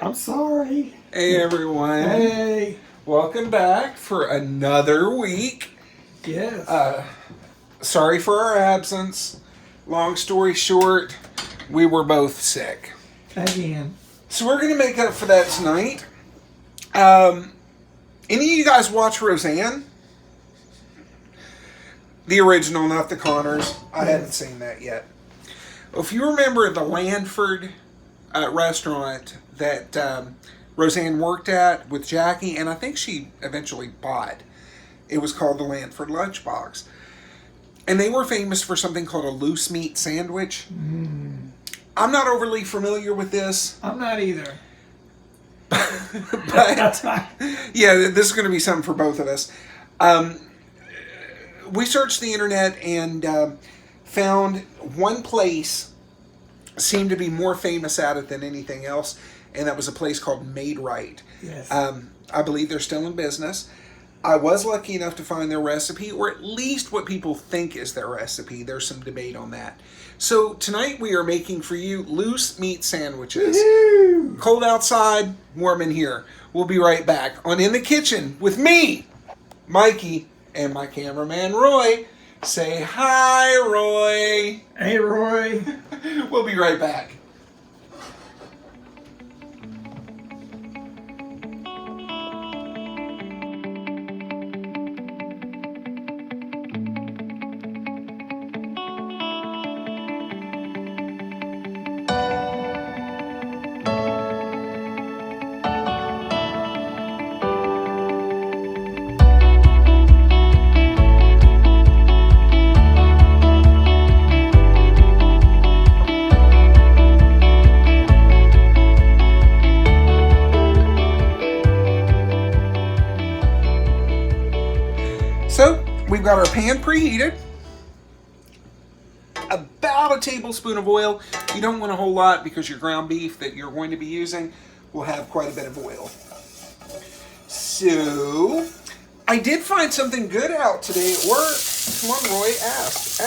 I'm sorry. Hey everyone. Hey. Welcome back for another week. Yes. Sorry for our absence. Long story short, we were both sick. Again. So we're going to make up for that tonight. Any of you guys watch Roseanne? The original, not the Connors. I hadn't seen that yet. Well, if you remember the Lanford restaurant that Roseanne worked at with Jackie, and I think she eventually bought, it was called the Lanford Lunchbox. And they were famous for something called a loose meat sandwich. I'm not overly familiar with this. I'm not either. But, yeah, this is going to be something for both of us. We searched the internet and found one place seemed to be more famous at it than anything else, and that was a place called Maid, Rite. Yes. I believe they're still in business. I was lucky enough to find their recipe, or at least what people think is their recipe. There's some debate on that. So tonight we are making for you loose meat sandwiches. Woo-hoo! Cold outside, warm in here. We'll be right back on In the Kitchen with me, Mikey, and my cameraman, Roy. Say hi, Roy. Hey, Roy. We'll be right back. So, we've got our pan preheated. About a tablespoon of oil. You don't want a whole lot because your ground beef that you're going to be using will have quite a bit of oil. So, I did find something good out today at work. Come on, Roy, ask.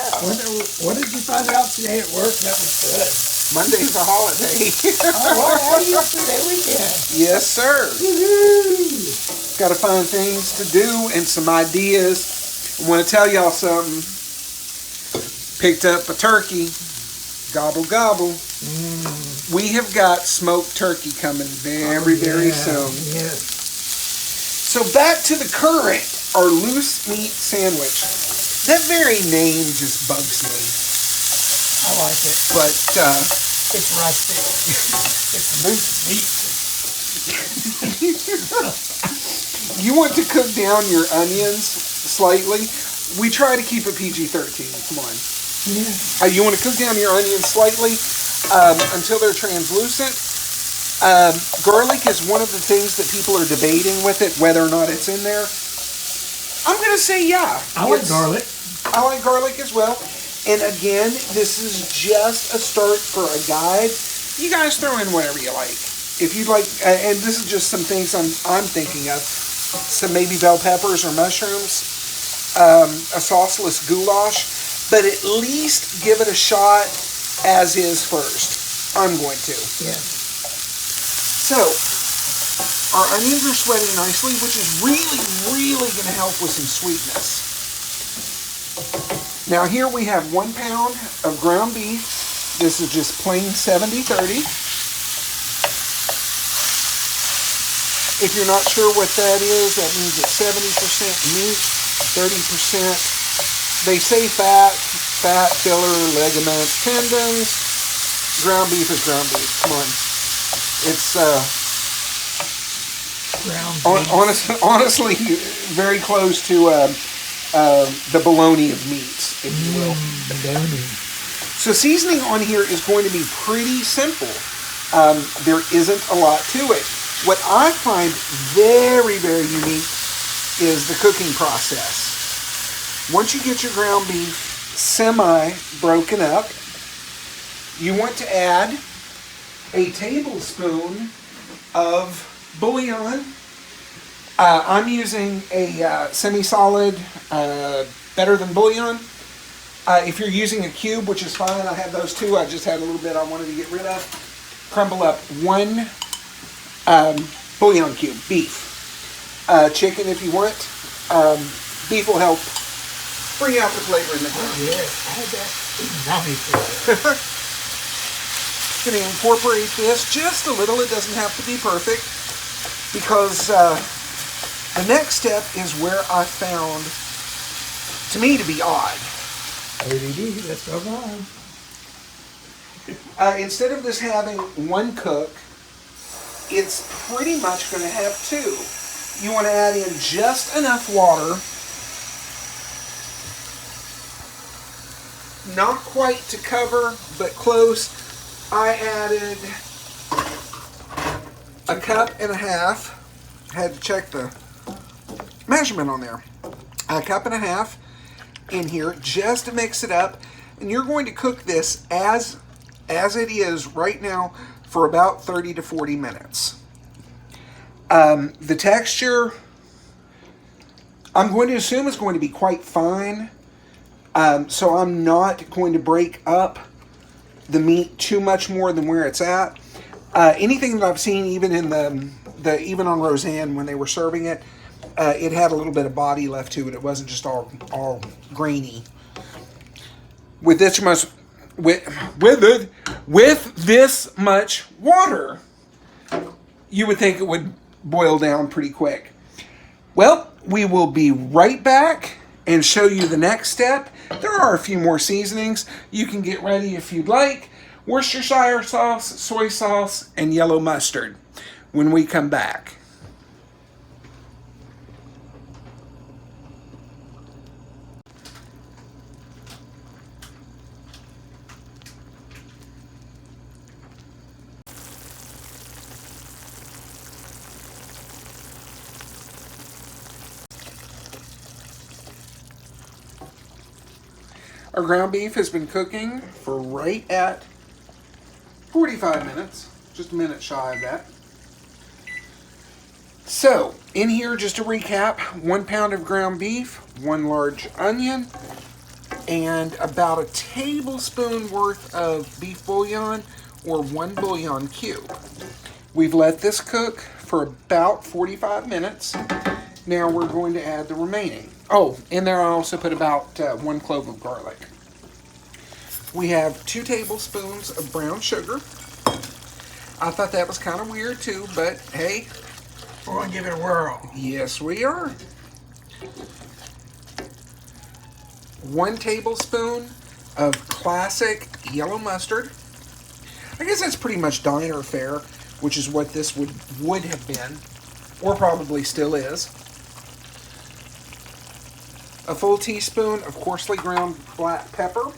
What did you find out today at work that was good? Monday's a holiday. Oh, how do you today weekend? Yes, sir. Woo-hoo! Got to find things to do and some ideas. I want to tell y'all something. Picked up a turkey. Gobble, gobble. We have got smoked turkey coming very soon. Yes. So back to the current, our loose meat sandwich. That very name just bugs me. I like it. But, It's rustic. It's loose meat. you want to cook down your onions slightly. We try to keep it PG-13. Come on. Yeah. You want to cook down your onions slightly until they're translucent. Garlic is one of the things that people are debating with it, whether or not it's in there. I'm going to say yeah. I like garlic. I like garlic as well. And again, this is just a start for a guide. You guys throw in whatever you like. If you'd like, and this is just some things I'm thinking of. Some maybe bell peppers or mushrooms. A sauceless goulash. But at least give it a shot as is first. I'm going to. Yeah. So, our onions are sweating nicely, which is really going to help with some sweetness. Now here we have 1 pound of ground beef. This is just plain 70-30. If you're not sure what that is, that means it's 70% meat, 30%. They say fat, filler, ligaments, tendons. Ground beef is ground beef. Come on. It's honestly very close to the bologna of meats, if you will. Bologna. So seasoning on here is going to be pretty simple. There isn't a lot to it. What I find very unique is the cooking process. Once you get your ground beef semi-broken up, you want to add a tablespoon of bouillon. I'm using a semi-solid, better than bouillon. If you're using a cube, which is fine, I have those too. I just had a little bit I wanted to get rid of. Crumble up 1 bouillon cube, beef. Chicken if you want. Beef will help bring out the flavor in the Oh, dish. yeah. I had that brownie for Going to incorporate this just a little. It doesn't have to be perfect, because the next step is where I found, to me, to be odd. ODD. Let's go on. Instead of this having one cook, it's pretty much going to have two. You want to add in just enough water, not quite to cover, but close. I added a cup and a half. Had to check the measurement on there. A cup and a half in here just to mix it up. And you're going to cook this as it is right now for about 30 to 40 minutes. The texture, I'm going to assume, is going to be quite fine. So I'm not going to break up the meat too much more than where it's at. Anything that I've seen, even in even on Roseanne when they were serving it, it had a little bit of body left to it. It wasn't just all grainy. With this much, with this much water, you would think it would boil down pretty quick. Well, we will be right back and show you the next step. There are a few more seasonings you can get ready if you'd like. Worcestershire sauce, soy sauce, and yellow mustard when we come back. Our ground beef has been cooking for right at 45 minutes, just a minute shy of that. So, in here, just to recap, 1 pound of ground beef, 1 large onion, and about a tablespoon worth of beef bouillon, or 1 bouillon cube. We've let this cook for about 45 minutes. Now we're going to add the remaining. Oh, in there I also put about 1 clove of garlic. We have 2 tablespoons of brown sugar. I thought that was kind of weird too, but hey. We're going to give it a whirl. Yes, we are. 1 tablespoon of classic yellow mustard. I guess that's pretty much diner fare, which is what this would have been, or probably still is. A full teaspoon of coarsely ground black pepper.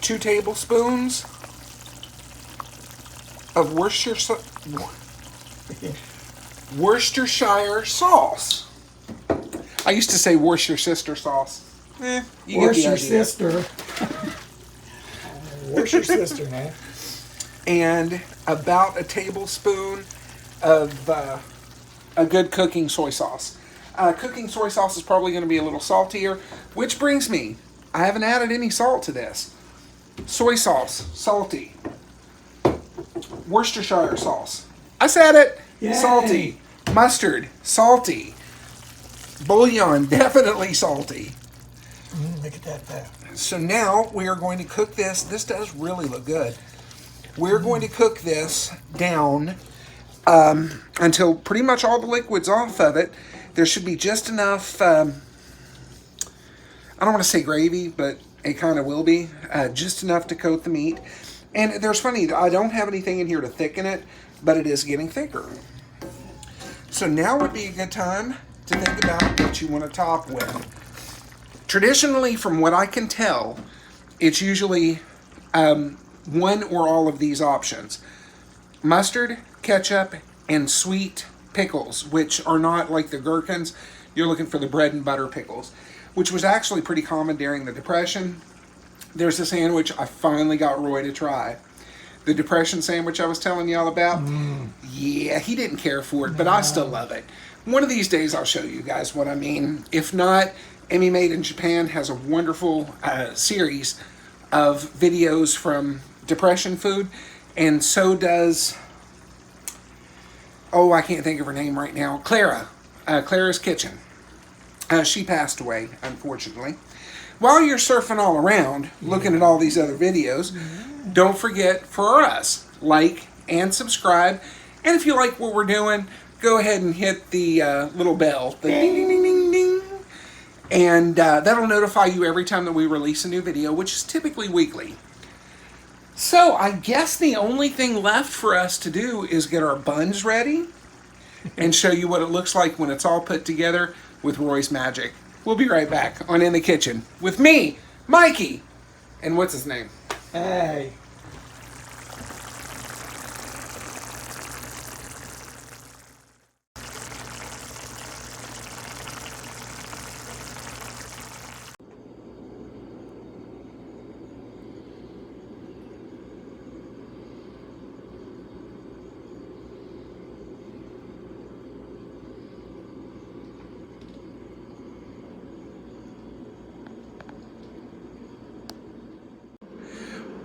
2 tablespoons of Worcestershire sauce. I used to say Worcestershire sauce. You get the idea. Worcestershire. Worcestershire, man. And about a tablespoon of a good cooking soy sauce. Cooking soy sauce is probably going to be a little saltier, which brings me, I haven't added any salt to this. Soy sauce, salty. Worcestershire sauce. I said it. Yay. Salty. Mustard, salty. Bouillon, definitely salty. Look at that. So now we are going to cook this. This does really look good. We're going to cook this down until pretty much all the liquid's off of it. There should be just enough, I don't want to say gravy, but it kind of will be. Just enough to coat the meat. And there's funny, I don't have anything in here to thicken it, but it is getting thicker. So now would be a good time to think about what you want to top with. Traditionally, from what I can tell, it's usually one or all of these options. Mustard, ketchup, and sweet pickles, which are not like the gherkins. You're looking for the bread and butter pickles, which was actually pretty common during the Depression. There's a sandwich I finally got Roy to try. The Depression sandwich I was telling y'all about. Yeah, he didn't care for it, but I still love it. One of these days I'll show you guys what I mean. If not, Maid in Japan has a wonderful series of videos from Depression food, And so does, oh, I can't think of her name right now, Clara. Clara's Kitchen. She passed away, unfortunately. While you're surfing all around, looking at all these other videos, don't forget for us, like and subscribe. And if you like what we're doing, go ahead and hit the little bell, the ding, ding, ding, ding, ding. And that'll notify you every time that we release a new video, which is typically weekly. So I guess the only thing left for us to do is get our buns ready and show you what it looks like when it's all put together with Roy's magic. We'll be right back on In the Kitchen with me, Mikey, and what's his name? Hey.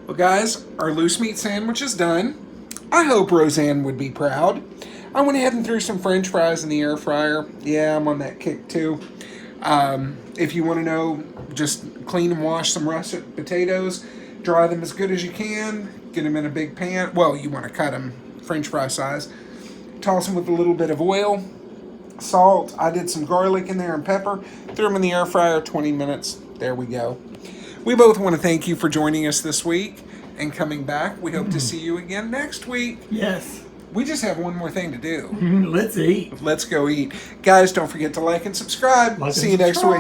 Well, guys, our loose meat sandwich is done. I hope Roseanne would be proud. I went ahead and threw some French fries in the air fryer. Yeah, I'm on that kick too. If you want to know, just clean and wash some russet potatoes, dry them as good as you can, get them in a big pan. Well, you want to cut them French fry size. Toss them with a little bit of oil, salt. I did some garlic in there and pepper. Threw them in the air fryer, 20 minutes. There we go. We both want to thank you for joining us this week and coming back. We hope to see you again next week. Yes. We just have one more thing to do. Let's eat. Let's go eat. Guys, don't forget to like and subscribe. See you next week.